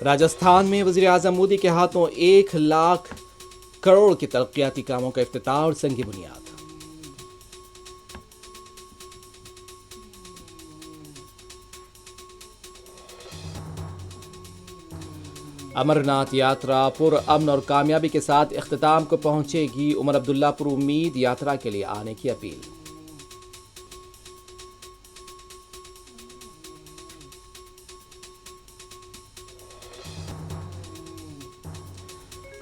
راجستھان میں وزیر اعظم مودی کے ہاتھوں 1,00,000 کروڑ کے ترقیاتی کاموں کا افتتاح اور سنگ بنیاد۔ امرناتھ یاترا پر امن اور کامیابی کے ساتھ اختتام کو پہنچے گی، عمر عبداللہ پر امید یاترا کے لیے آنے کی اپیل۔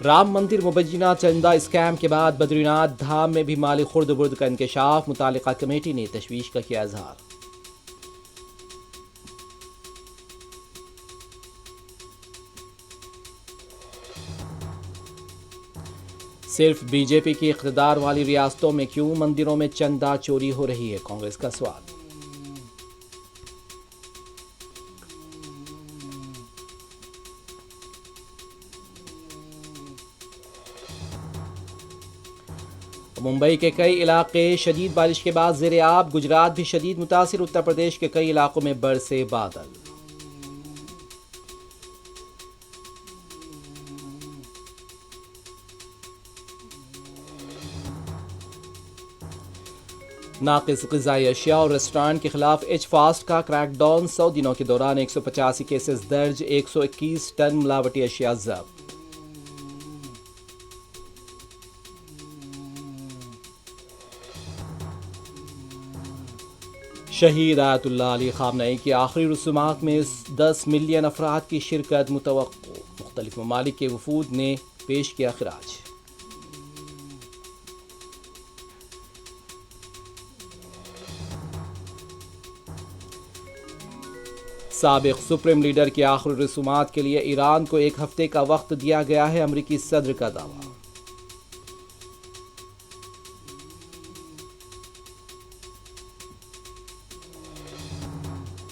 رام مندر مبینہ چندہ اسکیم کے بعد بدری ناتھ دھام میں بھی مالی خرد برد کا انکشاف، متعلقہ کمیٹی نے تشویش کا کیا اظہار۔ صرف بی جے پی کی اقتدار والی ریاستوں میں کیوں مندروں میں چندہ چوری ہو رہی ہے، کانگریس کا سوال۔ ممبئی کے کئی علاقے شدید بارش کے بعد زیر آب، گجرات بھی شدید متاثر، اتر پردیش کے کئی علاقوں میں برسے بادل۔ ناقص غذائی اشیاء اور ریسٹورانٹ کے خلاف ایچ فاسٹ کا کریک ڈاؤن، 100 دنوں کے دوران 185 کیسز درج، 121 ٹن ملاوٹی اشیاء ضبط۔ شہید آیت اللہ علی خامنئی کی آخری رسومات میں 10 ملین افراد کی شرکت متوقع، مختلف ممالک کے وفود نے پیش کیا خراج۔ سابق سپریم لیڈر کی آخری رسومات کے لیے ایران کو 1 ہفتے کا وقت دیا گیا ہے، امریکی صدر کا دعویٰ۔